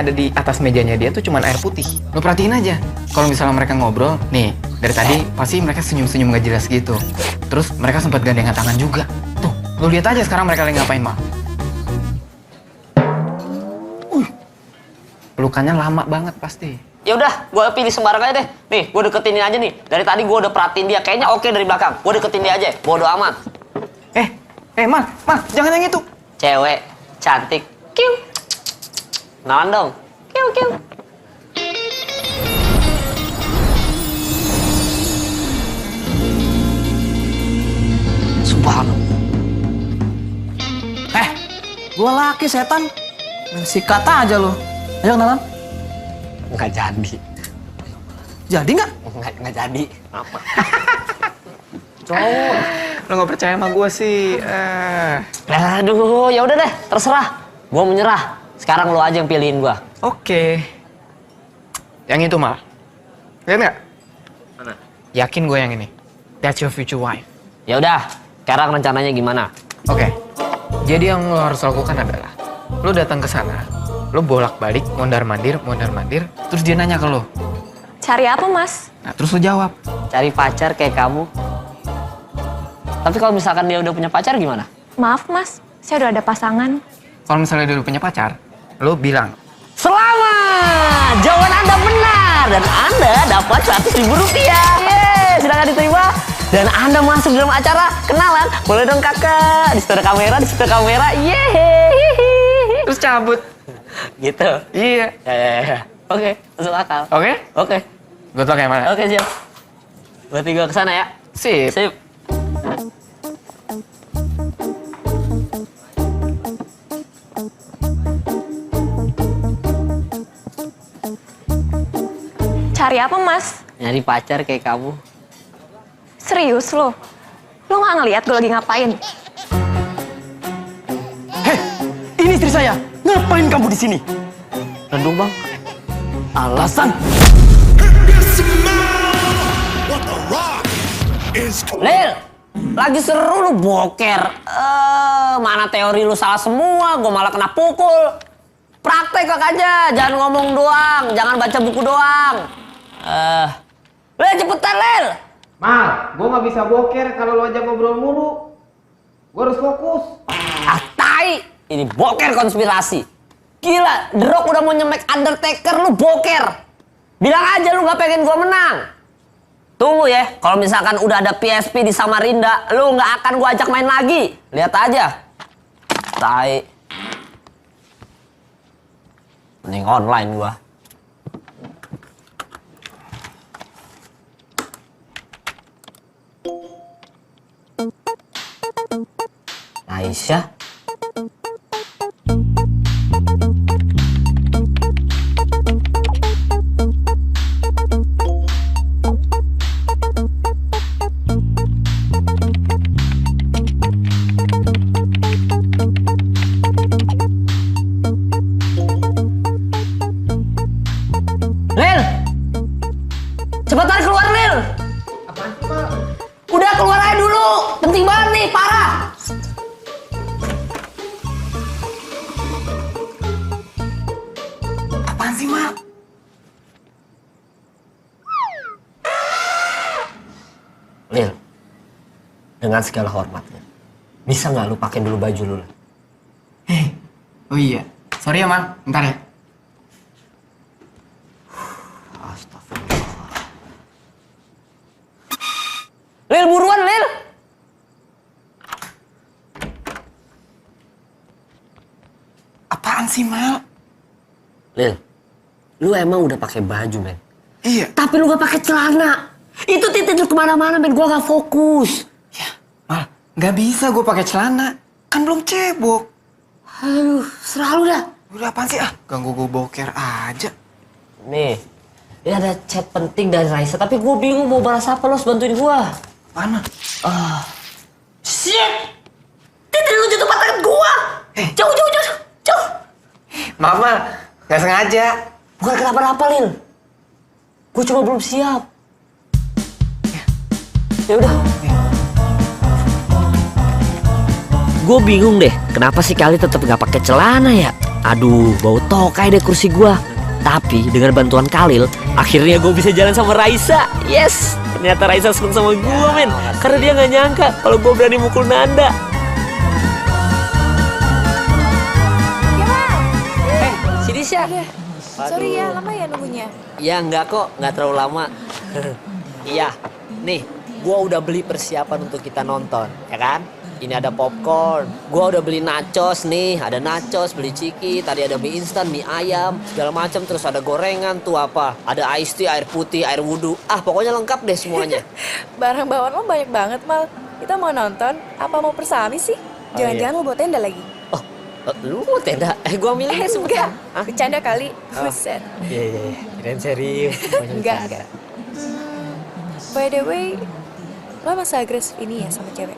ada di atas mejanya dia tuh cuman air putih. Lo perhatiin aja. Kalau misalnya mereka ngobrol, nih dari tadi pasti mereka senyum-senyum gak jelas gitu. Terus mereka sempat gandengan tangan juga. Tuh, lo lihat aja sekarang mereka lagi ngapain, Mal. Pelukannya lama banget pasti. Ya udah, gue pilih sembarang aja deh. Nih, gue deketin dia aja nih. Dari tadi gue udah perhatiin dia, kayaknya oke dari belakang. Gue deketin dia aja, bodo amat. Mal, jangan yang itu. Cewek, cantik, kiu. Kenalan dong. Kiu, kiu. Subhanallah. Gua laki setan. Main sikat aja lo. Ayo kenalan. Nggak jadi. Jadi nggak? Nggak jadi. Apa? Cowok, lo nggak percaya sama gue sih. Aduh, ya udah deh, terserah. Gua menyerah. Sekarang lo aja yang pilihin gua. Oke. Yang itu, Mal. Lihat nggak? Mana? Yakin gue yang ini. That's your future wife. Ya udah, sekarang rencananya gimana? Oke. Jadi yang lo harus lakukan adalah lo datang ke sana, lo bolak-balik, mondar-mandir, terus dia nanya ke lo. Cari apa, Mas? Nah, terus lo jawab. Cari pacar kayak kamu. Tapi kalau misalkan dia udah punya pacar gimana? Maaf, Mas. Saya udah ada pasangan. Kalau misalnya dia udah punya pacar, lo bilang, Selamat! Jawaban Anda benar dan Anda dapat 100.000 rupiah. Yeay, silakan diterima. Dan Anda masuk dalam acara kenalan. Boleh dong kakak. Di situ ada kamera. Yeay. terus cabut. Gitu. Iya. Ya. Oke, masuk akal. Oke? Oke. Good luck ya, Mal. Oke, siap. Berarti gue kesana ya. Sip. Sip. Cari apa, Mas? Nyari pacar kayak kamu. Serius lo? Lo nggak ngeliat gue lagi ngapain? Ini istri saya. Ngapain kamu di sini? Rendung bang. Alasan? Lil, lagi seru lu boker. Mana teori lu salah semua, gue malah kena pukul. Praktek aja, jangan ngomong doang, jangan baca buku doang. Lil cepetan Lil. Mal, gue nggak bisa boker kalau lo aja ngobrol mulu. Gue harus fokus. Ah tai, ini boker konspirasi. Gila, The Rock udah mau nyemek Undertaker, lu boker. Bilang aja lu gak pengen gue menang. Tunggu ya, kalau misalkan udah ada PSP di Samarinda, lu nggak akan gue ajak main lagi. Lihat aja. Tai. Mending online gua. Aisyah. Lil! Cepetan keluar, Lil! Apaan sih, Mal? Udah keluar aja dulu! Penting banget nih, parah! Apaan sih, Mal? Lil, dengan segala hormatnya, bisa nggak lu pakai dulu baju lu? Oh iya. Sorry ya, Mal. Bentar ya. Astagfirullah. Lil, buruan, Lil! Apaan sih, Mal? Lil, lu emang udah pakai baju, men. Iya. Tapi lu gak pakai celana. Itu titik lu kemana-mana, men. Gua gak fokus. Ya, Mal. Nggak bisa gue pakai celana. Kan belum cebok. Aduh, serah lu dah. Udah apaan sih? Ganggu gue boker aja. Nih, ini ada chat penting dari Raisa. Tapi gua bingung mau balas apa, lo harus bantuin gua. Mana? Shit! Titik lu jatuh patah gua. Jauh. Maaf, Mal. Nggak sengaja. Bukan kenapa-napa, Lil. Gua cuma belum siap. Ya udah. Gue bingung deh, kenapa sih Kali tetap nggak pakai celana ya? Aduh, bau tokai deh kursi gua. Tapi dengan bantuan Khalil, akhirnya gue bisa jalan sama Raisa. Yes, ternyata Raisa seneng sama gue, men. Karena dia nggak nyangka kalau gue berani mukul Nanda. Sini Sya. Sorry ya, lama ya nunggunya? Ya enggak kok, nggak terlalu lama. Iya, nih, gue udah beli persiapan untuk kita nonton, ya kan? Ini ada popcorn, gue udah beli nachos nih, ada nachos, beli ciki, tadi ada mie instan, mie ayam, segala macam, terus ada gorengan tuh apa, ada iced tea, air putih, air wudhu, pokoknya lengkap deh semuanya. Barang bawaan lo banyak banget, Mal. Kita mau nonton, apa mau persami sih? Jangan-jangan lo bawa tenda lagi? Oh, lu mau tenda? Gue milih deh Enggak, Hah? bercanda kali. Buset. Iya, kirain serius. Enggak. By the way, lo masa agresif ini ya sama cewek?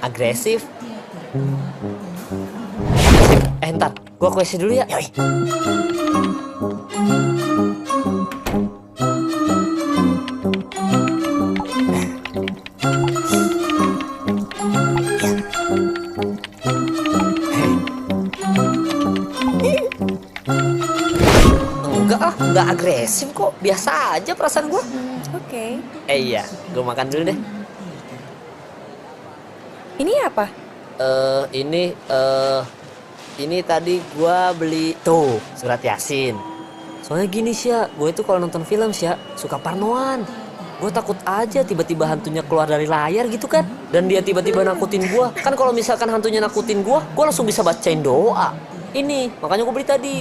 Agresif? Ntar, gue kuesi dulu ya. Yoi. Enggak agresif kok, biasa aja perasaan gue. Oke. Iya, gue makan dulu deh. Ini apa? Ini tadi gua beli tuh surat Yasin. Soalnya gini Sya, gue itu kalau nonton film Sya suka parnoan. Gue takut aja tiba-tiba hantunya keluar dari layar gitu kan. Dan dia tiba-tiba nakutin gua. Kan kalau misalkan hantunya nakutin gua langsung bisa bacain doa. Ini, makanya gue beli tadi.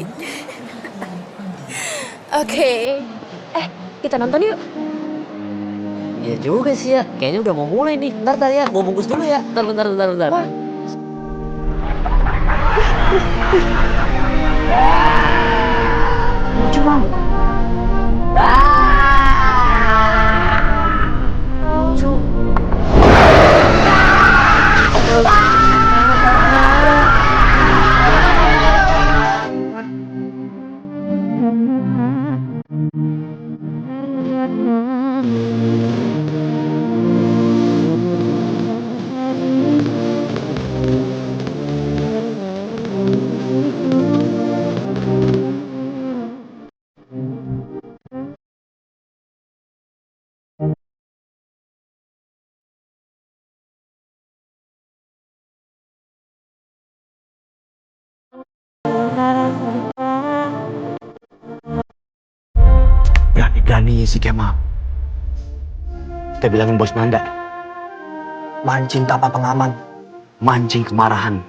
Oke. Kita nonton yuk. Iya juga sih ya, kayaknya udah mau mulai nih. Ntar ya, gue bungkus dulu ya. Bentar. Wah. Cuma. Berani si Kemal. Kita bilangin bos Nanda. Mancing tanpa pengaman. Mancing kemarahan.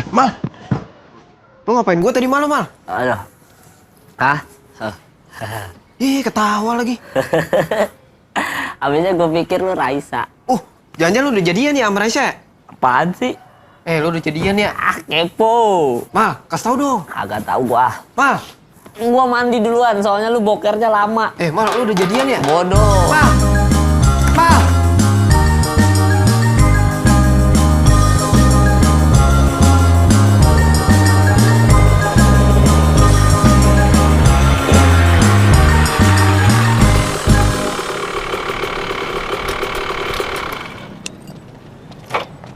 Mal, lu ngapain gua tadi malam, Mal? Aduh. Hah? Ih, ketawa lagi. Abisnya gue pikir lu Raisa. Jangan-jangan lu udah jadian ya sama Raisa? Apaan sih? Lu udah jadian ya? Kepo. Mal, kasih tau dong. Agak tahu gua. Mal, Gua mandi duluan, soalnya lu bokernya lama. Mal, lu udah jadian ya? Bodoh. Mal, Mal.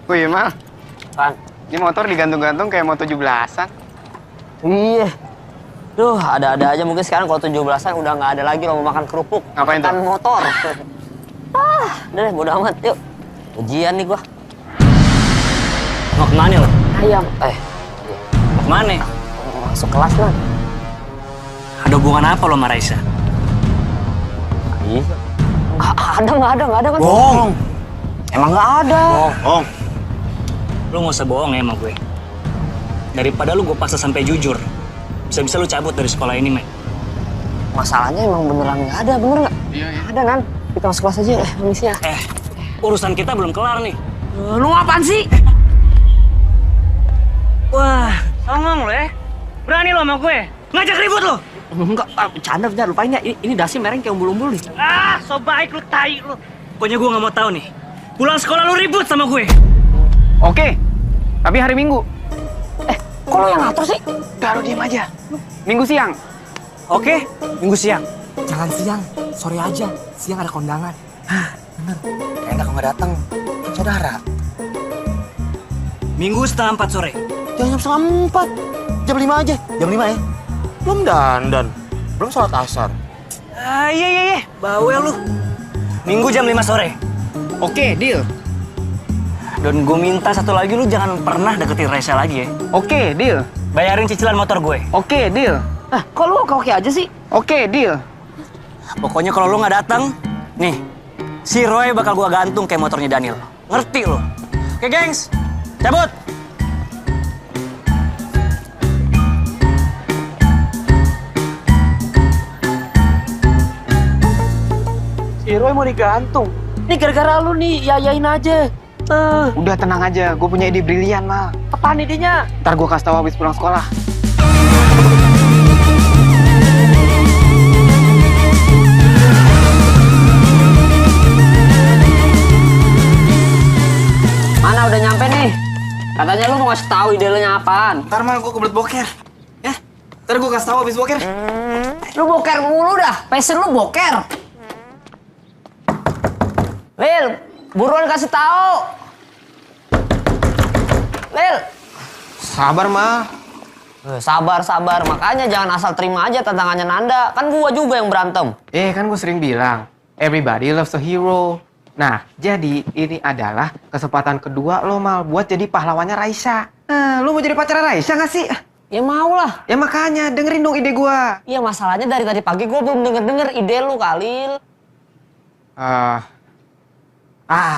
Wih, Mal. Bang. Ini motor digantung-gantung kayak mau 17-an. Iya. Duh, ada-ada aja mungkin sekarang kalau 17-an udah nggak ada lagi lo mau makan kerupuk. Ngapain tuh? Makan motor. Udah deh, bodo amat. Yuk. Ujian nih gua. Mau kemana lo? Ayam. Mau kemana? Masuk kelas lah. Ada hubungan apa lo sama Raisa? Ih. Nggak ada kan? Bohong. Emang nggak ada. Bohong. Lo nggak usah bohong ya sama gue. Daripada lu gue paksa sampai jujur, bisa-bisa lu cabut dari sekolah ini, men. Masalahnya emang beneran nggak ada, bener nggak? Iya. Ada kan? Kita masuk kelas aja, permisinya. Urusan kita belum kelar nih. Lu apaan sih? Wah, songong lo ya. Berani lo sama gue. Ngajak ribut lo. Enggak, bercanda, lupain ya. Ini dasi mereng kayak umbul-umbul nih. So baik lu, tai lu. Pokoknya gue nggak mau tahu nih. Pulang sekolah lu ribut sama gue. Oke, tapi hari Minggu. Kok lu yang ngatur sih? Udah, lu diem aja. Minggu siang. Oke, Minggu siang. Jangan siang, sore aja. Siang ada kondangan. Bener. Enak kalau nggak datang. Kan saudara. Minggu setengah 4 sore. Jangan jam setengah 4. Jam 5 aja. Jam 5 ya. Belum dandan. Belum sholat asar. Iya. Bawel lu. Minggu jam 5 sore. Oke, deal. Dan gue minta satu lagi, lu jangan pernah deketin Raisa lagi ya. Oke, deal. Bayarin cicilan motor gue. Oke, deal. Kok lu oke aja sih? Oke, deal. Pokoknya kalau lu nggak datang, nih, si Roy bakal gua gantung kayak motornya Daniel. Ngerti lu? Oke, gengs. Cabut. Si Roy mau digantung. Ini gara-gara lu nih, yayain aja. Udah tenang aja, gue punya ide brilian, Mal. Apaan idenya? Ntar gue kasih tahu habis pulang sekolah. Mana udah nyampe nih? Katanya lu mau ngasih tahu ide lu nya apaan? Ntar Mal, gue kebelet boker. Ya, ntar gue kasih tahu habis boker. Lu boker mulu dah, passion lu boker. Lil, buruan kasih tahu. Lil. Sabar, Mal. Sabar, makanya jangan asal terima aja tantangannya Nanda. Kan gua juga yang berantem. Kan gue sering bilang, everybody loves a hero. Nah, jadi ini adalah kesempatan kedua lo, Mal, buat jadi pahlawannya Raisa. Lo mau jadi pacar Raisa nggak sih? Ya mau lah. Ya makanya, dengerin dong ide gua. Iya, masalahnya dari tadi pagi gua belum denger ide lu, Khalil.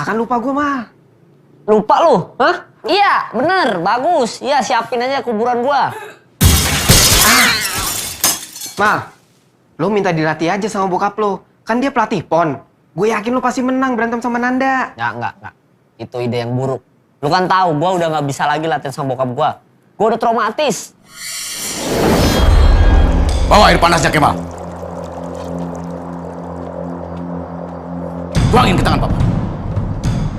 Kan lupa gua, Mal. Lupa lu? Hah? Iya, bener, bagus. Iya, siapin aja kuburan gua. Mal, lo minta dilatih aja sama bokap lo. Kan dia pelatih pon. Gue yakin lo pasti menang berantem sama Nanda. Ya, enggak. Itu ide yang buruk. Lu kan tahu gua udah nggak bisa lagi latihan sama bokap gua. Gua udah traumatis. Bawa air panasnya, Kemal. Tuangin ke tangan Papa.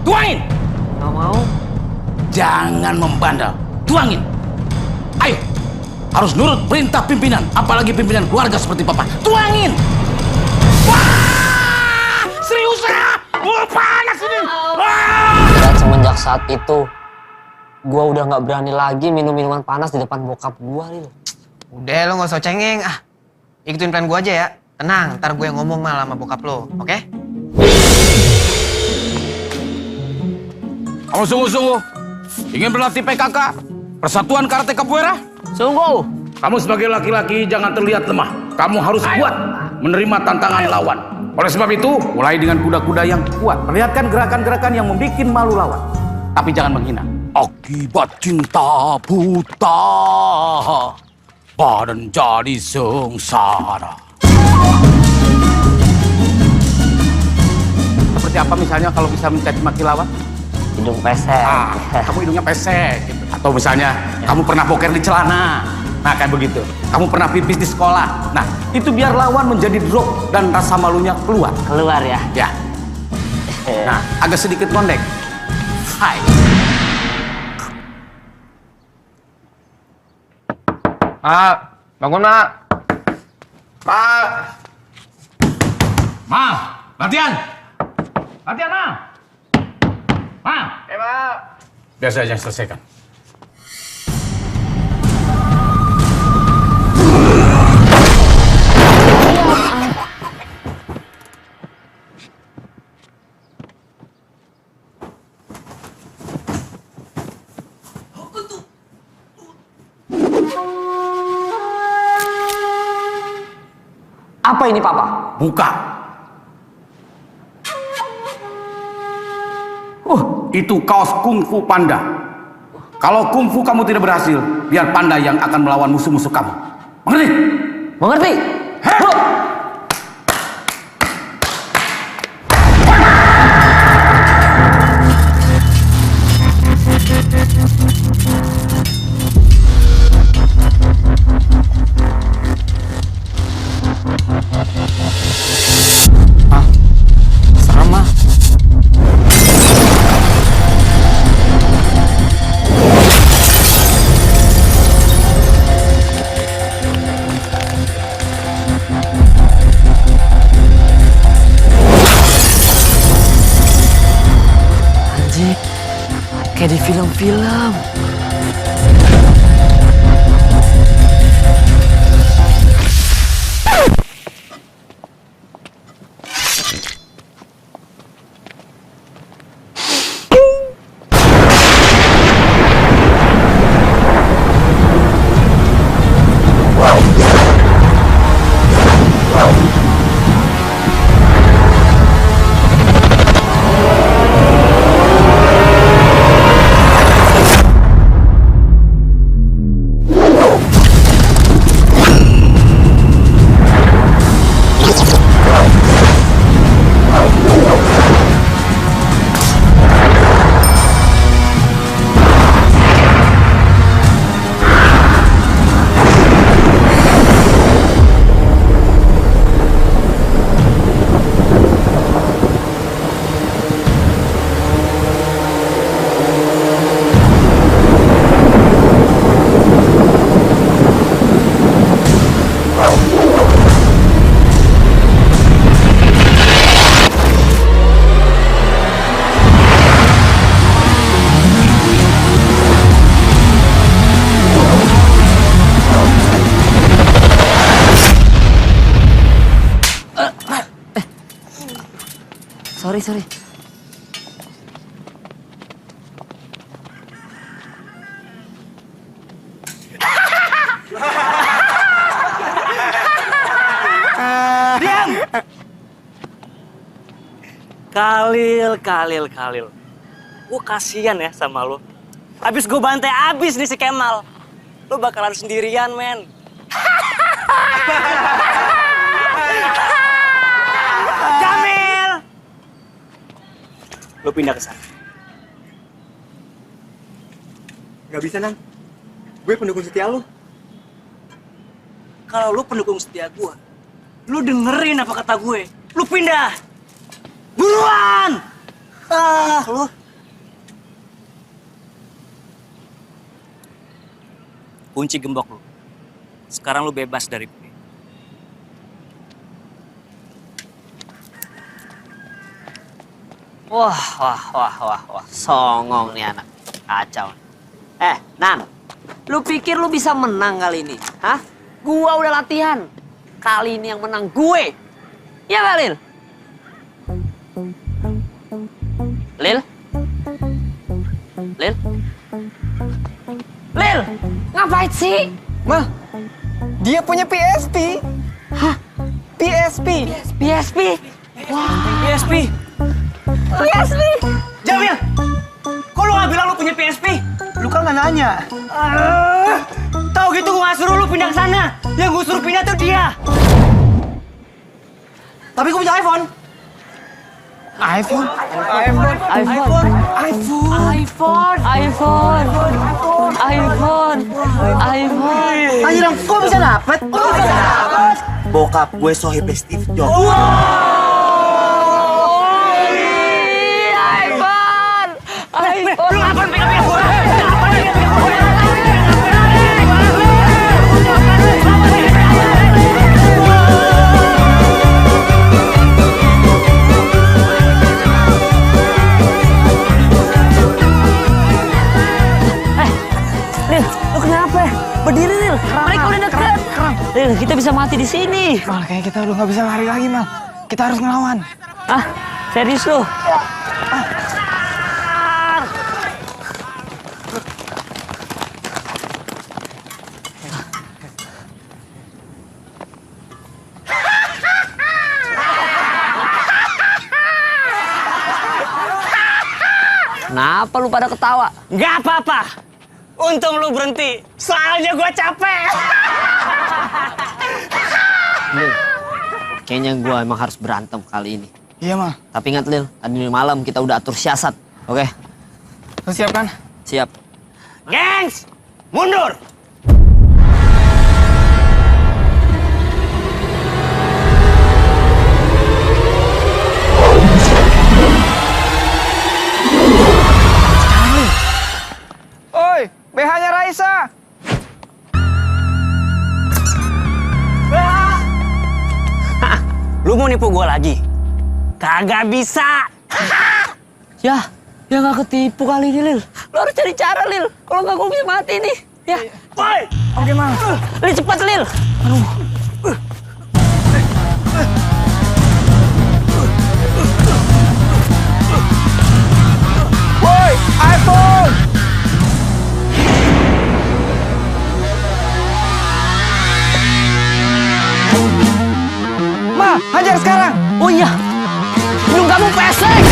Tuangin! Nggak mau. Jangan membandel. Tuangin. Ayo. Harus nurut perintah pimpinan. Apalagi pimpinan keluarga seperti Papa. Tuangin! Wah! Serius ya? Wah, panas ini! Dan semenjak saat itu, gua udah nggak berani lagi minum minuman panas di depan bokap gua, Lil. Udah, lo gak usah cengeng. Ikutin plan gue aja ya. Tenang, ntar gue yang ngomong mal sama bokap lo, oke? Kamu sungguh-sungguh ingin berlatih PKK? Persatuan Karate Capoeira? Sungguh. Kamu sebagai laki-laki jangan terlihat lemah. Kamu harus kuat menerima tantangan lawan. Oleh sebab itu, mulai dengan kuda-kuda yang kuat. Perlihatkan gerakan-gerakan yang membuat malu lawan. Tapi jangan menghina. Akibat cinta buta, badan jadi sengsara. Seperti apa misalnya kalau bisa mencaci maki lawan? Hidung pesek. Kamu hidungnya pesek gitu. Atau misalnya kamu pernah boker di celana. Nah, kayak begitu. Kamu pernah pipis di sekolah. Nah, itu biar lawan menjadi drop dan rasa malunya keluar. Keluar ya? Ya. Nah, agak sedikit ngondek. Hai. Pak, bangun, Mak. Pak. Ma, latihan. Latihan, Ma. Ma. Pak. Biasa aja selesaikan. Apa ini, Papa? Buka. Itu kaos kungfu panda. Kalau kungfu kamu tidak berhasil, biar panda yang akan melawan musuh-musuh kamu. Mengerti? Mengerti? Sama. film-film. Sorry. Diam! Khalil. Gue kasihan ya sama lo. Abis gue bantai abis nih si Kemal. Lo bakalan sendirian, men. Jamil! Lo pindah ke sana. Gak bisa, Nang. Gue pendukung setia lo. Kalau lo pendukung setia gue, lo dengerin apa kata gue. Lo pindah! Buruan! Lo. Kunci gembok lo. Sekarang lo bebas dari gue. Wah. Songong nih anak. Kacau. Nan. Lu pikir lu bisa menang kali ini? Hah? Gua udah latihan. Kali ini yang menang gue. Iya gak, Lil? Lil? Ngapain sih? Mal, dia punya PSP. Hah? PSP. PSP? PSP! Jamil! Kok lu gak bilang lu punya PSP? Lu kan gak nanya. Tahu gitu gue gak suruh lu pindah ke sana. Yang gue suruh pindah tuh dia. Tapi gue punya iPhone. iPhone. Anjir, kok bisa dapet? Bokap gue Sohib Steve Jobs. Lu ngapain pegang-pegang gue? Lil, lu kenapa? Berdiri, Lil. Mereka udah deket. Lil, kita bisa mati di sini. Mal, kayaknya kita udah nggak bisa lari lagi, Mal. Kita harus ngelawan. Ah, serius lu? Kenapa lu pada ketawa? Gak apa-apa. Untung lu berhenti. Soalnya gue capek. Lil, kayaknya gua emang harus berantem kali ini. Iya, Mal. Tapi ingat, Lil, tadi malam kita udah atur siasat. Oke? Lu siap kan? Siap. Gengs! Mundur! Oi, BH-nya Raisa. Lu mau nipu gue lagi? Kagak bisa. Ya gak ketipu kali ini, Lil. Lo harus cari cara, Lil. Kalau nggak gue bisa mati nih. Ya. Oke, Mal. Lil, cepat, Lil. Woi, iPhone! Ma, hajar sekarang! Oh iya. Belum kamu pesek.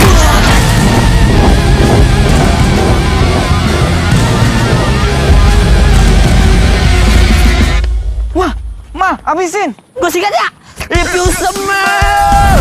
Wah, Ma, habisin! Gue sikat ya. If you smell.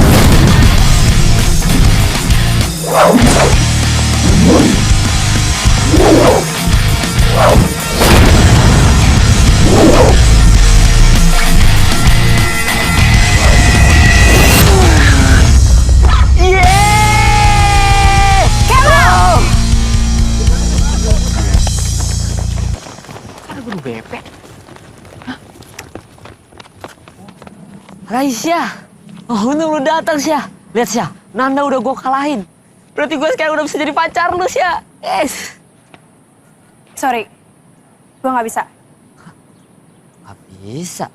Raisya, oh untung lu datang Syah. Lihat Syah, Nanda udah gue kalahin. Berarti gue sekarang udah bisa jadi pacar lu Syah. Yes. Sorry, gue nggak bisa. Gak bisa,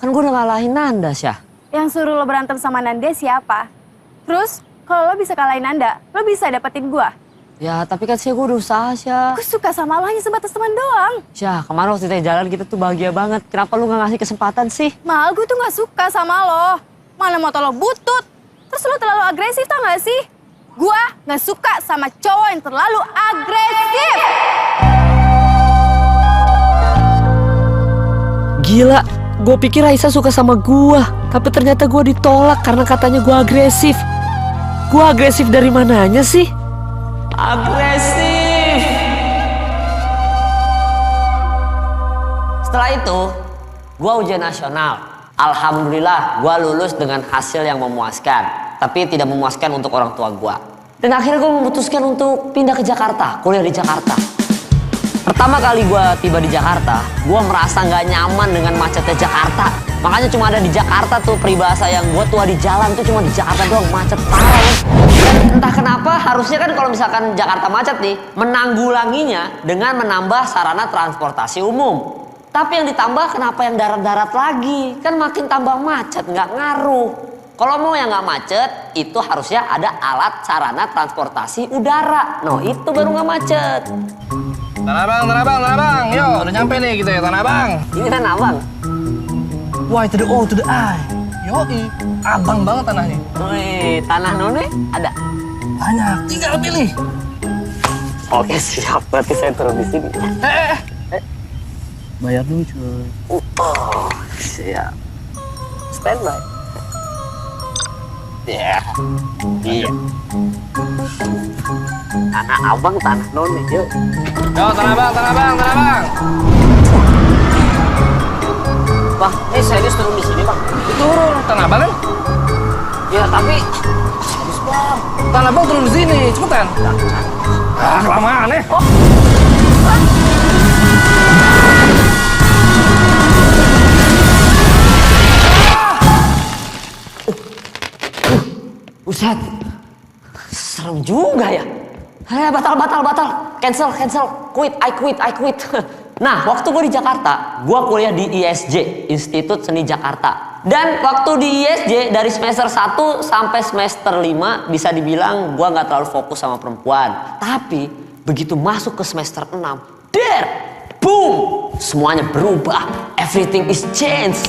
kan gue udah ngalahin Nanda Syah. Yang suruh lo berantem sama Nanda siapa? Terus, kalau lo bisa kalahin Nanda, lo bisa dapetin gue. Ya tapi kan Syah gue udah usaha Syah. Gue suka sama lo hanya sebatas teman doang. Syah, kemarin waktu kita jalan kita tuh bahagia banget. Kenapa lu gak ngasih kesempatan sih? Mal, gue tuh gak suka sama lo. Mana motor lo butut. Terus lo terlalu agresif tau gak sih? Gue gak suka sama cowok yang terlalu agresif. Gila, gue pikir Raisa suka sama gue. Tapi ternyata gue ditolak karena katanya gue agresif. Gue agresif dari mananya sih? Agresif! Setelah itu, gue ujian nasional. Alhamdulillah, gue lulus dengan hasil yang memuaskan. Tapi tidak memuaskan untuk orang tua gue. Dan akhirnya gue memutuskan untuk pindah ke Jakarta, kuliah di Jakarta. Pertama kali gue tiba di Jakarta, gue merasa nggak nyaman dengan macetnya Jakarta. Makanya cuma ada di Jakarta tuh peribahasa yang gue tua di jalan tuh cuma di Jakarta doang, macet parah. Dan entah kenapa harusnya kan kalau misalkan Jakarta macet nih, menanggulanginya dengan menambah sarana transportasi umum. Tapi yang ditambah kenapa yang darat-darat lagi? Kan makin tambah macet, nggak ngaruh. Kalau mau yang nggak macet, itu harusnya ada alat sarana transportasi udara. No, itu baru nggak macet. Tanah Abang. Yo, udah nyampe nih gitu ya, Tanah Abang. Ini Tanah Abang. Y to the O to the I. Yoi, abang banget tanahnya. Wih, tanah None ada? Banyak, tinggal pilih. Oke, siap. Berarti saya turun di sini. Bayar dulu cuy. Oh, siap. Standby. Ya. Iya. Tanah Abang, tanah None. Yuk. Yo, Tanah Abang. Bang, ini serius turun di sini, Bang. Turun, Tanah Abang kan? Ya, tapi Habis bang. Tanah Abang turun di sini, cepetan. Kelamaan ya. Buset, serem juga ya. Batal. Cancel. I quit. Nah, waktu gue di Jakarta, gue kuliah di ISJ, Institut Seni Jakarta. Dan waktu di ISJ, dari semester 1 sampai semester 5, bisa dibilang gue gak terlalu fokus sama perempuan. Tapi, begitu masuk ke semester 6, boom! Semuanya berubah. Everything is changed.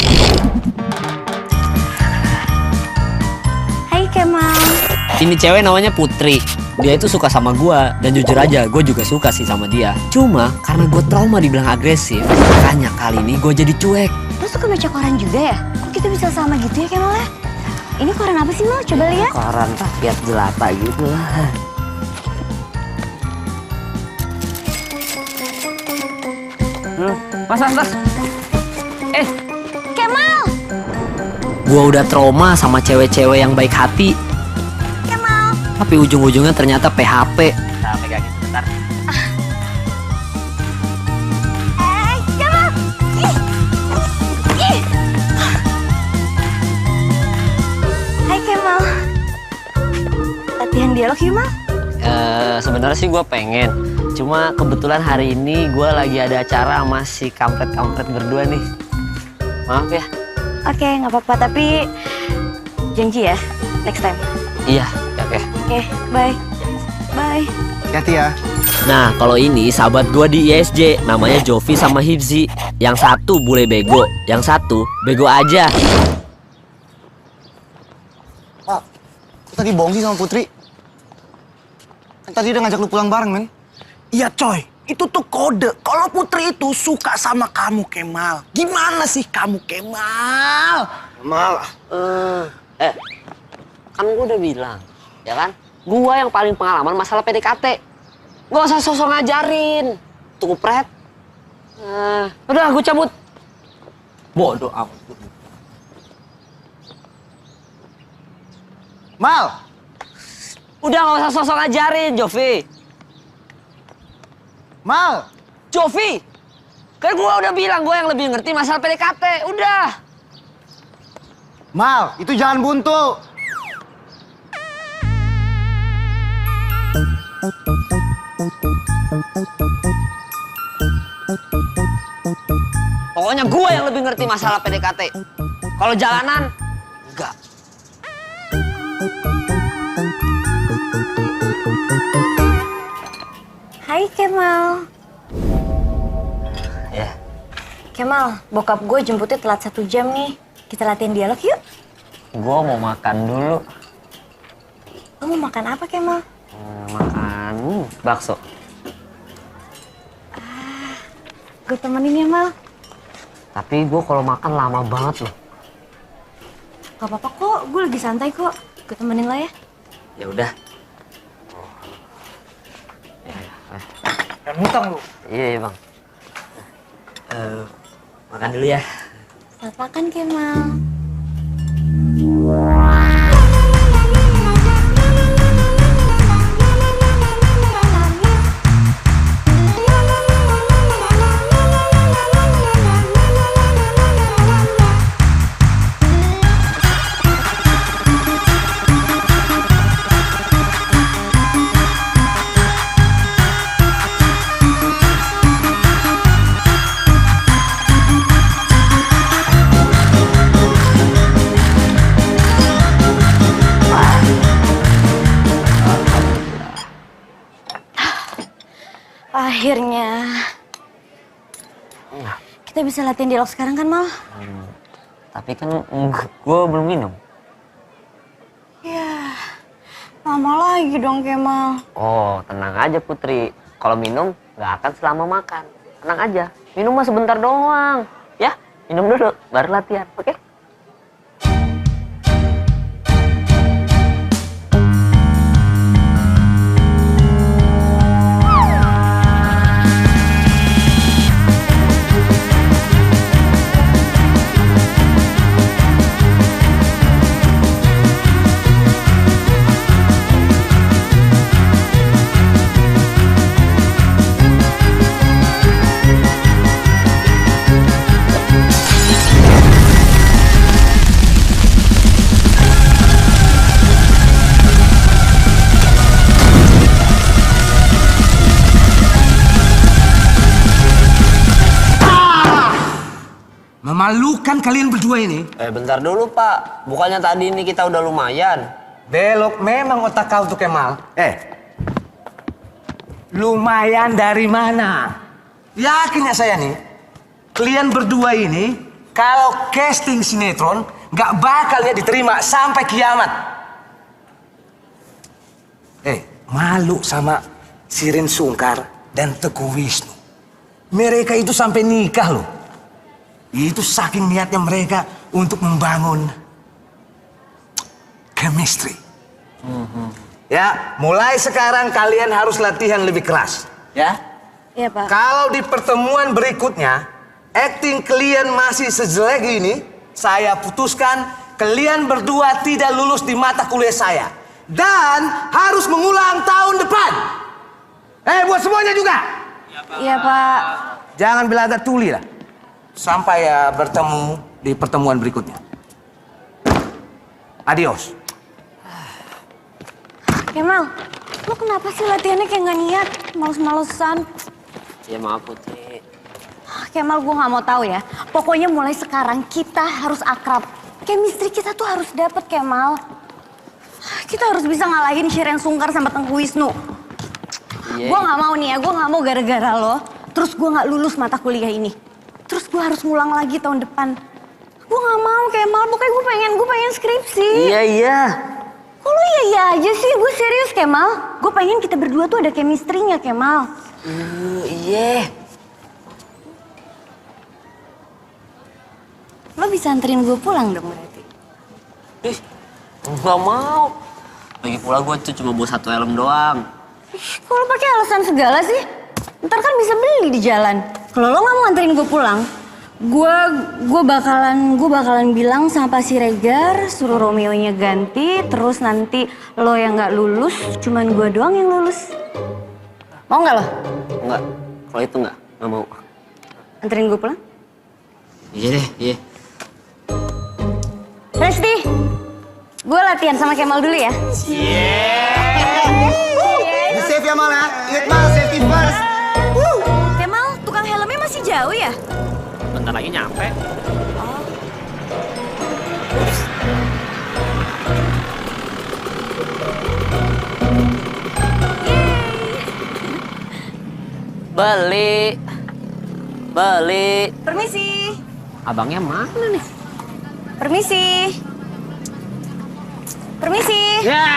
Hai Kemal. Ini cewek namanya Putri. Dia itu suka sama gua, dan jujur aja gue juga suka sih sama dia. Cuma karena gue trauma dibilang agresif, makanya kali ini gue jadi cuek. Lo suka baca koran juga ya? Kok kita bisa sama gitu ya Kemal ya? Ini koran apa sih Mal? Coba lihat. Koran rakyat jelata gitu lah. Mas. Kemal! Gua udah trauma sama cewek-cewek yang baik hati. Kemal! Tapi ujung-ujungnya ternyata PHP. Nah, pegangin sebentar. Kemal! Ih! Hai Kemal. Latihan dialog yuk Mal? Sebenarnya sih gue pengen. cuma kebetulan hari ini gue lagi ada acara sama si kampret-kampret berdua nih. Maaf ya. Oke, nggak apa-apa. Tapi janji ya, next time. Iya, oke. Oke, bye. Bye. Hati ya. Nah, kalau ini sahabat gue di ISJ, namanya Jovi sama Hibzi. Yang satu bule bego, yang satu bego aja. Pak, kok tadi bohong sih sama Putri? Kan tadi udah ngajak lu pulang bareng, men. Iya coy, itu tuh kode. Kalau Putri itu suka sama kamu, Kemal. Gimana sih kamu, Kemal? Mal. Kan gue udah bilang, ya kan? Gue yang paling pengalaman masalah PDKT. Gak usah sosok ngajarin. Tuh kupret. Udah, gue cabut. Bodoh amat. Mal. Udah gak usah sosok ngajarin, Jovi. Mal. Jovi! Kan gue udah bilang gue yang lebih ngerti masalah PDKT. Udah. Mal, itu jalan buntu. Pokoknya gue yang lebih ngerti masalah PDKT. Kalau jalanan, enggak. Hai Kemal. Ya. Kemal, bokap gue jemputnya telat 1 jam nih. Kita latihan dialog yuk. Gue mau makan dulu. Lo mau makan apa Kemal? Makan bakso. Gue temenin ya Mal. Tapi gue kalau makan lama banget loh. Gak apa-apa kok, gue lagi santai kok. Gue temenin lo ya. Ya udah. Dan hutang lu. Iya bang. Makan dulu ya. Selamat makan Kemal. Akhirnya kita bisa latihan dialog sekarang kan Mal? Tapi kan gue belum minum. Ya, lama lagi dong Kemal. Oh tenang aja Putri. Kalau minum nggak akan selama makan. Tenang aja. Minum mah sebentar doang. Ya minum dulu baru latihan. Oke? Memalukan kalian berdua ini. Bentar dulu Pak. Bukannya tadi ini kita udah lumayan. Belok memang otak kau tuh Kemal. Lumayan dari mana? Yakin ya saya nih, kalian berdua ini kalau casting sinetron nggak bakalnya diterima sampai kiamat. Malu sama Sirin Sungkar dan Teguh Wisnu. Mereka itu sampai nikah loh. Itu saking niatnya mereka untuk membangun chemistry. Ya, mulai sekarang kalian harus latihan lebih keras, ya. Iya Pak. Kalau di pertemuan berikutnya, acting kalian masih sejelek ini, saya putuskan kalian berdua tidak lulus di mata kuliah saya. Dan harus mengulang tahun depan. Buat semuanya juga. Iya Pak. Jangan belaga tuli lah. Sampai ya bertemu di pertemuan berikutnya. Adios. Kemal, Lo kenapa sih latihannya kayak gak niat? Males-malesan. Ya maaf Putri. Kemal, gue gak mau tahu ya. Pokoknya mulai sekarang kita harus akrab. Chemistry kita tuh harus dapet, Kemal. Kita harus bisa ngalahin Shiren Sungkar sama Tengku Wisnu. Iya. Gue gak mau nih ya, gue gak mau gara-gara lo. Terus gue gak lulus mata kuliah ini. Terus gue harus ngulang lagi tahun depan. Gue gak mau, Kemal. Pokoknya gue pengen skripsi. Iya. Kok lo iya aja sih? Gue serius, Kemal. Gue pengen kita berdua tuh ada chemistry-nya, Kemal. Iya. Lo bisa anterin gue pulang dong berarti? Ih, nggak mau. Lagi pula gue tuh cuma bawa 1 helm doang. Kok lo pakai alasan segala sih? Ntar kan bisa beli di jalan. Kalau lo nggak mau anterin gue pulang, gue bakalan bilang sama Pak Siregar suruh Romeo-nya ganti, terus nanti lo yang nggak lulus, cuman gue doang yang lulus. Mau nggak lo? Enggak, kalau itu nggak mau. Anterin gue pulang? Iya deh, iya. Resti, gue latihan sama Kemal dulu ya. Be safe ya Mal ya. Ingat Mal, safety first. Kemal, tukang helmnya masih jauh ya? Bentar lagi nyampe. Beli. Permisi. Abangnya mana nih? Permisi. Ya,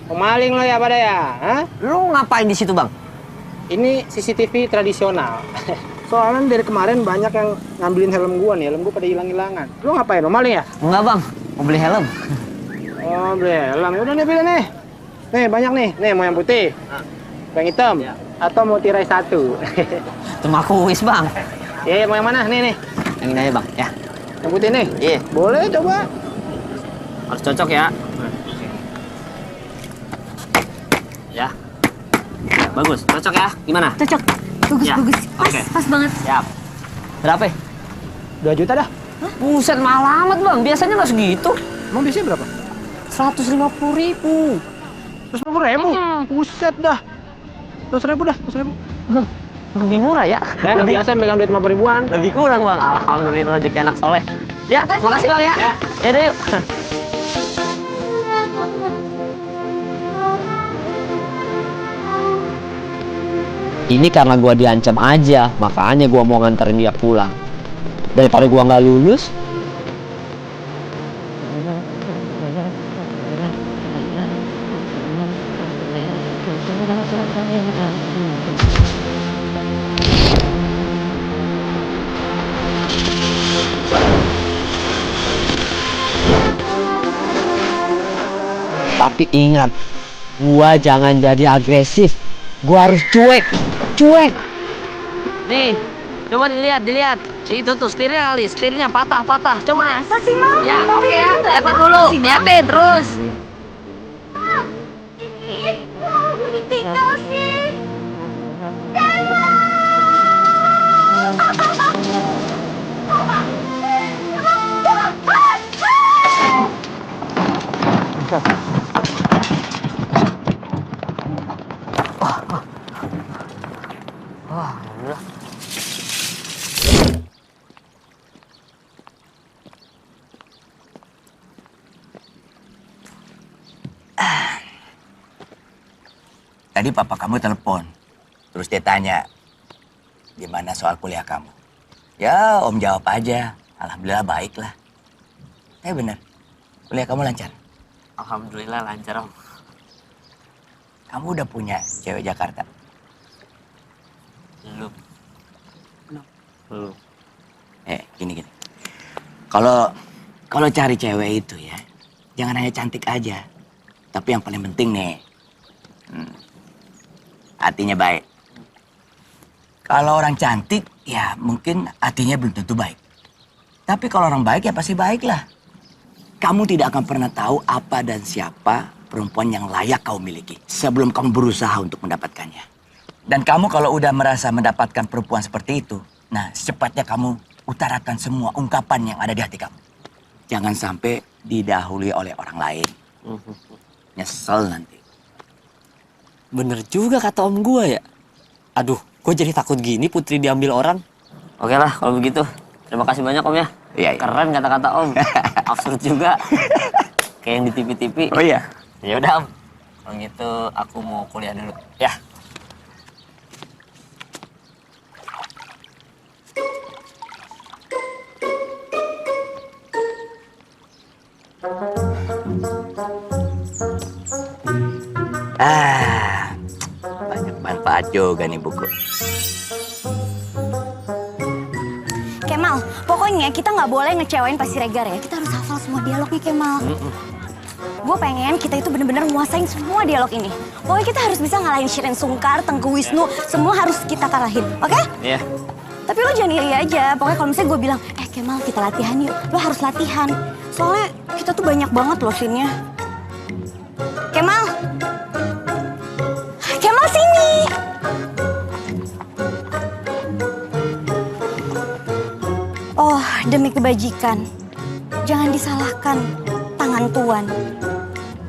pemaling lo ya pada ya? Hah? Lu ngapain di situ bang? Ini CCTV tradisional. Soalnya dari kemarin banyak yang ngambilin helm gua nih, helm gua pada hilang-hilangan. Lu ngapain, lo maling ya? Enggak bang, mau beli helm. Oh, beli helm. Udah nih, pilih nih. Nih, banyak nih. Nih, mau yang putih, yang hitam, atau mau tirai 1. Itu mah kuis bang. Iya, mau yang mana? Nih. Yang ini aja bang, ya. Yang putih nih? Iya. Boleh, coba. Harus cocok ya. Ya. Bagus, cocok ya. Gimana? Cocok. Bagus, Ya, bagus. Pas, oke. pas banget. Siap. Berapa? 2 juta dah. Buset, mahal amat bang. Biasanya nggak segitu. Emang biasanya berapa? 150.000. 150.000? Buset dah. 200.000 dah, 200.000. Lebih murah ya? Lebih biasa megang duit 50 ribuan. Lebih kurang bang. Alhamdulillah rezeki anak soleh. Ya, makasih bang ya. Ya deh yuk. Ini karena gua diancam aja, makanya gua mau nganterin dia pulang. Daripada gua nggak lulus. Tapi ingat, gua jangan jadi agresif. Gua harus cuek. Nih, coba dilihat. Itu tuh setirnya patah. Coba. Masa sih, Mal? Ya, oke ya. Lihat dulu. Lihatin terus. Gue ditinggal sih. Tadi papa kamu telepon, terus dia tanya, gimana soal kuliah kamu? Ya, om jawab aja, alhamdulillah baik lah. Tapi bener, kuliah kamu lancar? Alhamdulillah lancar om. Kamu udah punya cewek Jakarta? Belum. Gini. Kalau cari cewek itu ya, jangan hanya cantik aja. Tapi yang paling penting nih, hatinya baik. Kalau orang cantik, ya mungkin hatinya belum tentu baik. Tapi kalau orang baik ya pasti baik lah. Kamu tidak akan pernah tahu apa dan siapa perempuan yang layak kau miliki sebelum kamu berusaha untuk mendapatkannya. Dan kamu kalau udah merasa mendapatkan perempuan seperti itu, nah secepatnya kamu utarakan semua ungkapan yang ada di hati kamu. Jangan sampai didahului oleh orang lain. Nyesel nanti. Bener juga kata om gue ya. Aduh, gue jadi takut gini Putri diambil orang. Oke lah kalau begitu. Terima kasih banyak om ya. Iya. Keren kata-kata om. Absurd juga. Kayak yang di TV-TV. Oh iya. Ya udah om. Kalau gitu aku mau kuliah dulu. Ya. Banyak manfaat juga nih buku. Kemal, pokoknya kita nggak boleh ngecewain Pak Siregar ya. Kita harus hafal semua dialognya Kemal. Gue pengen kita itu bener-bener nguasain semua dialog ini. Pokoknya kita harus bisa ngalahin Shiren Sungkar, Tengku Wisnu, semua harus kita kalahin, oke? Iya. Tapi lo jangan iri aja. Pokoknya kalau misalnya gue bilang, Kemal kita latihan yuk. Lo harus latihan. Soalnya kita tuh banyak banget loh scene-nya. Kemal. Kemal sini. Oh, demi kebajikan. Jangan disalahkan tangan Tuan.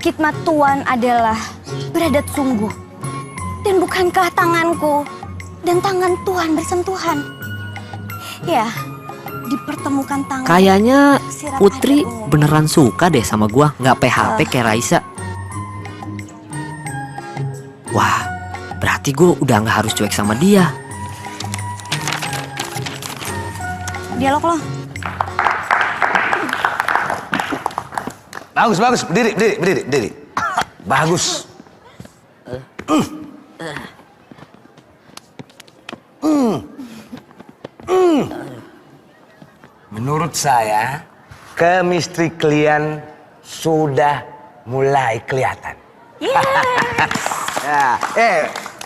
Khidmat Tuan adalah beradat sungguh. Dan bukankah tanganku dan tangan Tuan bersentuhan? Ya, dipertemukan tangan. Kayaknya tersirat Putri air ungu. beneran suka deh sama gua, nggak PHP kayak Raisa. Wah, berarti gua udah nggak harus cuek sama dia. Dialog lo. Bagus, bagus. Berdiri. Bagus. Menurut saya, chemistry kalian sudah mulai kelihatan. Ya,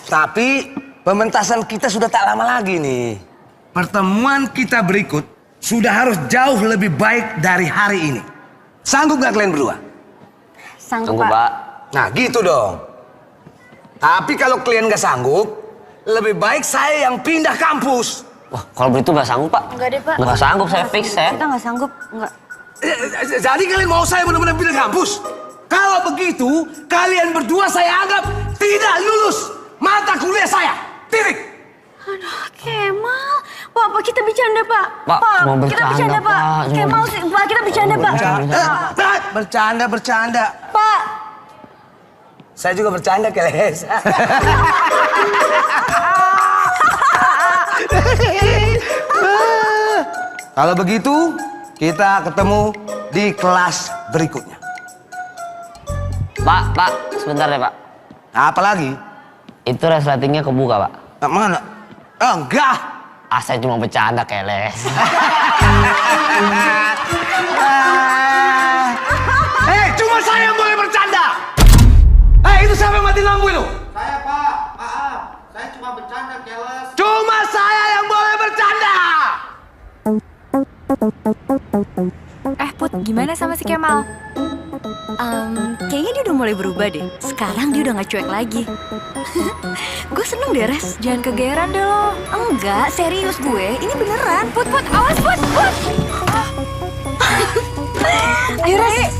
tapi pementasan kita sudah tak lama lagi nih. Pertemuan kita berikut sudah harus jauh lebih baik dari hari ini. Sanggup nggak kalian berdua? Sanggup, Pak. Nah, gitu dong. Tapi kalau kalian nggak sanggup, lebih baik saya yang pindah kampus. Wah, kalau begitu nggak sanggup pak. Enggak deh, Pak. Nggak sanggup, saya fix ya. Kita nggak sanggup, enggak. Jadi kalian mau saya benar-benar pindah kampus? Kalau begitu, kalian berdua saya anggap tidak lulus mata kuliah saya. Titik. Aduh, Kemal. Pak, kita bercanda, Pak. Pak, cuma kita bercanda, bercanda, Pak. Pak. Kemal sih, Pak, kita bercanda, Pak. Bercanda. Pak. Saya juga bercanda, Keles. Kalau begitu, kita ketemu di kelas berikutnya. Pak, sebentar deh pak. Apa lagi? Itu resletingnya kebuka pak. Mana? Enggak. Saya cuma bercanda keles. Cuma saya yang boleh bercanda. Itu siapa yang mati lampu itu? Saya Pak, maaf. Saya cuma bercanda, keles. Cuma saya yang boleh bercanda. Put, gimana sama si Kemal? Kayaknya dia udah mulai berubah deh. Sekarang dia udah nggak cuek lagi. Gue seneng deh, Res. Jangan kegeeran deh lo. Enggak, serius gue. Ini beneran. Put, awas Put. Ayo, Res.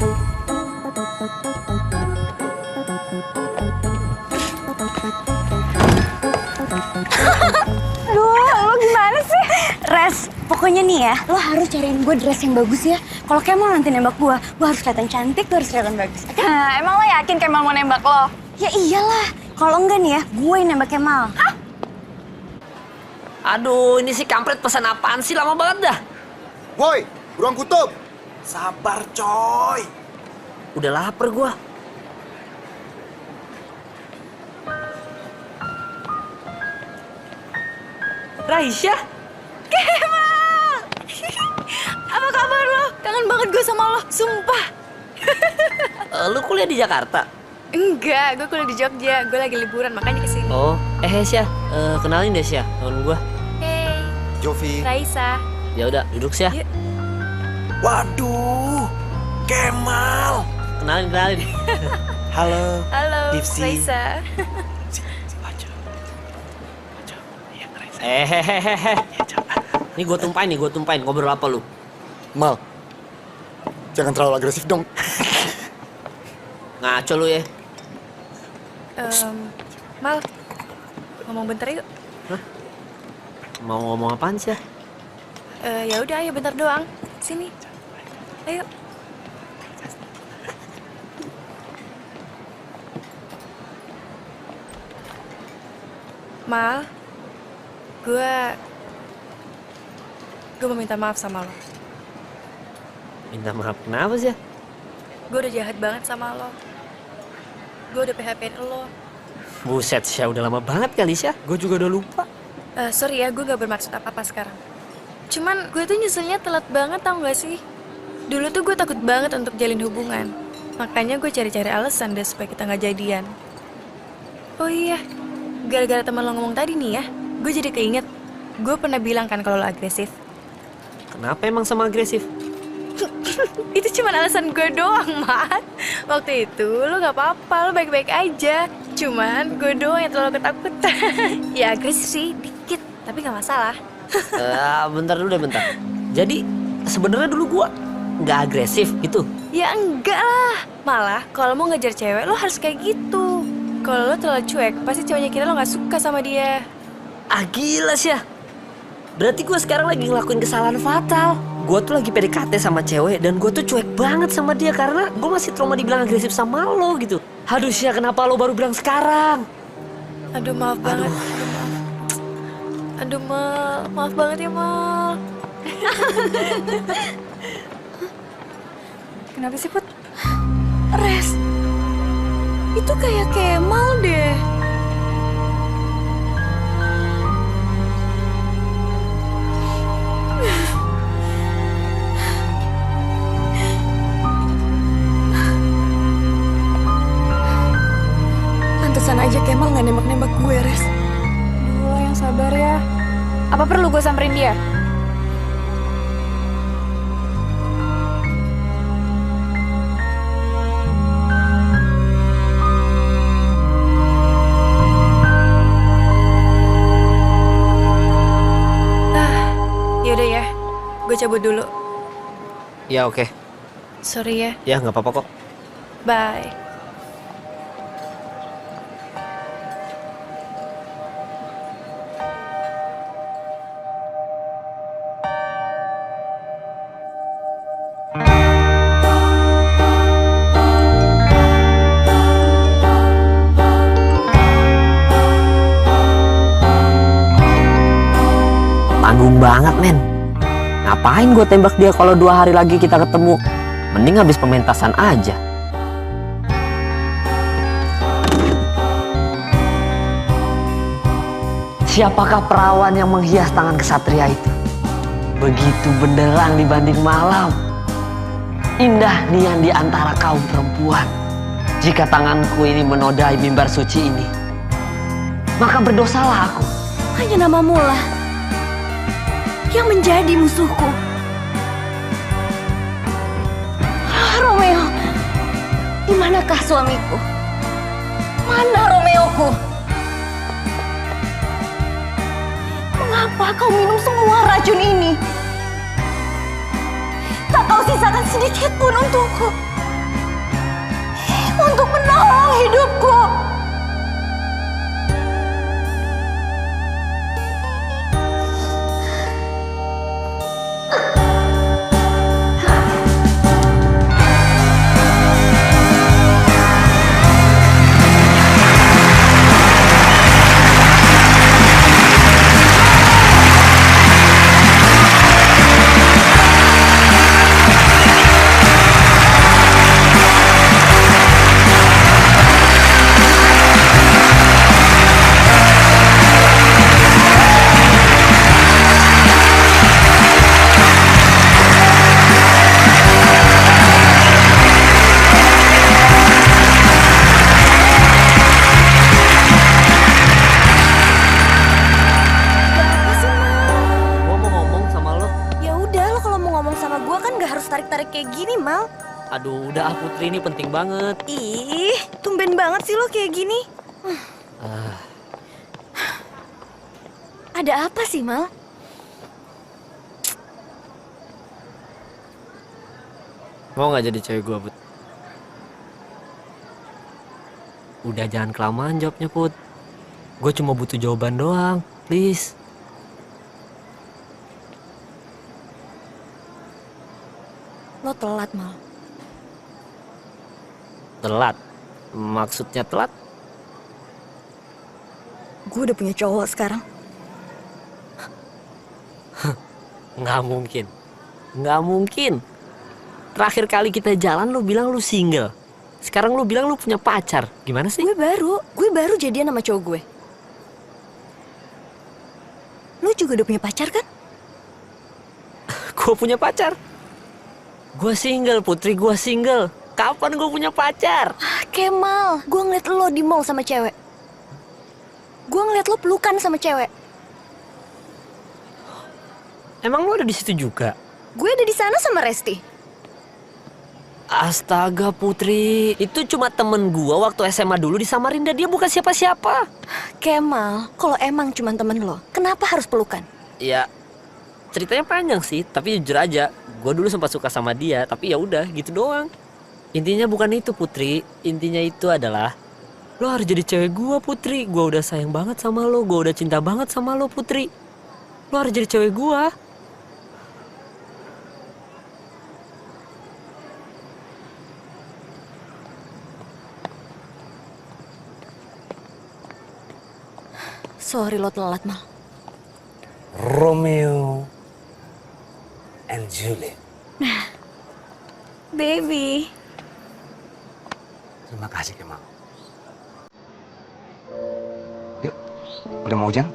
Duh, lo gimana sih? Res, pokoknya nih ya, lo harus cariin gue dress yang bagus ya. Kalau Kemal nanti nembak gue harus kelihatan cantik, gue harus kelihatan bagus. Okay? Emang lo yakin Kemal mau nembak lo? Ya iyalah, kalau enggak nih ya, gue yang nembak Kemal. Aduh, ini si kampret pesan apaan sih? Lama banget dah. Woi, ruang kutub. Sabar, coy. Udah lapar gua. Raisya? Kemal! Apa kabar lo? Kangen banget gue sama lo, sumpah. Lu kuliah di Jakarta? Enggak, gue kuliah di Jogja. Gue lagi liburan, makanya kesini. Oh, Sya, kenalin deh Sya, temen gua. Hey, Jovi. Raisa. Ya udah, duduk Sya. Yuk. Waduh, Kemal. Kenalin. Halo. Halo, Dipsi. Raisa. Hehehe. Ini gue tumpain. Ngobrol apa lu? Mal, jangan terlalu agresif dong. Ngaco lu ya. Mal, ngomong bentar yuk. Mau ngomong apaan sih ya? Ya udah, ayo bentar doang. Sini. Ayo. Mal, gue mau minta maaf sama lo. Minta maaf kenapa sih ya? Gue udah jahat banget sama lo. Gue udah PHP-in lo. Buset, Syah, udah lama banget kali, Syah. Gue juga udah lupa. Sorry ya, gue gak bermaksud apa-apa sekarang. Cuman gue tuh nyeselnya telat banget, tau gak sih? Dulu tuh gue takut banget untuk jalin hubungan. Makanya gue cari-cari alasan deh supaya kita gak jadian. Oh iya, gara-gara teman lo ngomong tadi nih ya, gue jadi keinget. Gue pernah bilang kan kalau lo agresif. Kenapa emang sama agresif? Itu cuma alasan gue doang, Mat. Waktu itu lo gak apa-apa, lo baik-baik aja. Cuman gue doang yang terlalu ketakutan. Ya agresif sih, dikit. Tapi gak masalah. Bentar dulu deh, bentar. Jadi sebenarnya dulu gua nggak agresif gitu? Ya enggak lah. Malah kalau mau ngejar cewek lo harus kayak gitu. Kalau lo terlalu cuek, pasti ceweknya kira lo gak suka sama dia. Gila sih ya. Berarti gue sekarang lagi ngelakuin kesalahan fatal. Gue tuh lagi PDKT sama cewek dan gue tuh cuek banget sama dia karena gue masih trauma dibilang agresif sama lo gitu. Aduh Syah, kenapa lo baru bilang sekarang? Aduh, maaf banget. Aduh, Mal. Maaf banget ya, Mal. Kenapa sih, Put? Res, itu kayak Kemal deh. Pantesan aja Kemal gak nembak-nembak gue, Res. Lo yang sabar ya. Apa perlu gue samperin dia? Yaudah ya, gue cabut dulu. Ya oke. Sorry ya. Ya nggak apa-apa kok. Bye. Tanggung banget, men. Ngapain gue tembak dia kalau 2 hari lagi kita ketemu? Mending habis pementasan aja. Siapakah perawan yang menghias tangan kesatria itu? Begitu benderang dibanding malam. Indah nian di antara kaum perempuan. Jika tanganku ini menodai mimbar suci ini, maka berdosalah aku. Hanya namamu lah yang menjadi musuhku. Romeo, di manakah suamiku? Mana Romeoku? Mengapa kau minum semua racun ini? Tak kau sisakan sedikit pun untukku, untuk menolong hidupku. Aduh, udah Putri, ini penting banget. Ih, tumben banget sih lo kayak gini. Ada apa sih, Mal? Mau nggak jadi cewek gue, Put? Udah jangan kelamaan jawabnya, Put. Gue cuma butuh jawaban doang, please. Lo telat, Mal. Telat? Maksudnya telat? Gue udah punya cowok sekarang. Nggak mungkin. Nggak mungkin. Terakhir kali kita jalan lo bilang lo single. Sekarang lo bilang lo punya pacar. Gimana sih? Gue baru jadian sama cowok gue. Lo juga udah punya pacar kan? Gue punya pacar. Gue single, Putri, gue single. Kapan gue punya pacar? Kemal, gue ngeliat lo di mall sama cewek. Gue ngeliat lo pelukan sama cewek. Emang lo ada di situ juga? Gue ada di sana sama Resti. Astaga Putri, itu cuma temen gue waktu SMA dulu di Samarinda. Dia bukan siapa-siapa. Kemal, kalau emang cuma temen lo, kenapa harus pelukan? Ya, ceritanya panjang sih. Tapi jujur aja, gue dulu sempat suka sama dia. Tapi ya udah, gitu doang. Intinya bukan itu Putri. Intinya itu adalah lo harus jadi cewek gue Putri. Gue udah sayang banget sama lo. Gue udah cinta banget sama lo Putri. Lo harus jadi cewek gue. Sorry lo telat, Mal. Romeo and Juliet. Baby. Terima kasih Kemal. Yuk, udah mau hujan?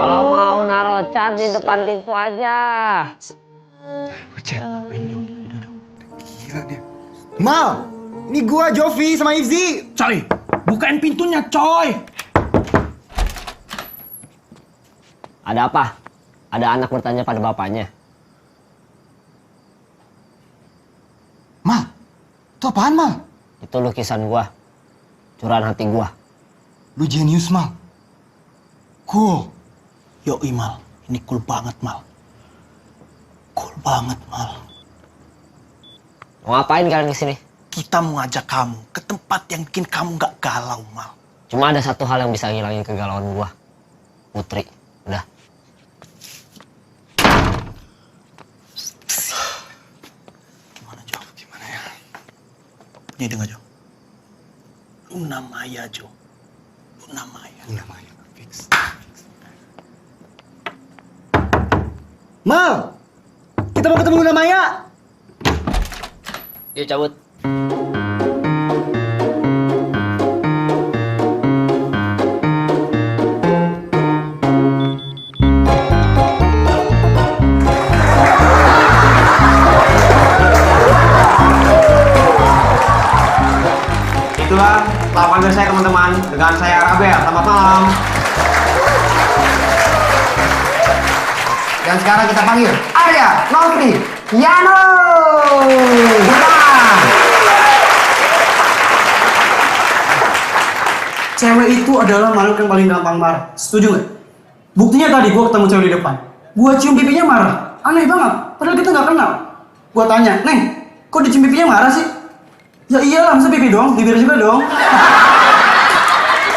Kalau mau naruh cat di depan pintu aja. Gila dia. Mal, ini gua Jovi sama Ifzi. Coy, bukain pintunya, coy. Ada apa? Ada anak bertanya pada bapaknya. Mal, itu apaan Mal? Itu lukisan gua. Curahan hati gua. Lu jenius Mal. Cool. Yoi Mal, ini cool banget Mal. Cool banget Mal. Mau ngapain kalian kesini? Kita mau ngajak kamu ke tempat yang bikin kamu gak galau Mal. Cuma ada satu hal yang bisa ngilangin kegalauan gua. Putri, udah. Gimana Jo? Gimana ya? Nih denger Jo. Luna Maya Jo. Luna Maya. Luna Maya, fix. Mal, kita mau ketemu Luna Maya. Yuk cabut. itulah lawan saya teman-teman. Dengan saya Rabel. Selamat malam. Dan sekarang kita panggil Arya, Nofri, Yano. Cewek itu adalah makhluk yang paling gampang marah. Setuju nggak? Buktinya tadi gue ketemu cewek di depan. Gue cium pipinya marah. Aneh banget. Padahal kita nggak kenal. Gue tanya, Neng, kok dicium pipinya marah sih? Ya iyalah, masa pipi dong, bibir juga dong.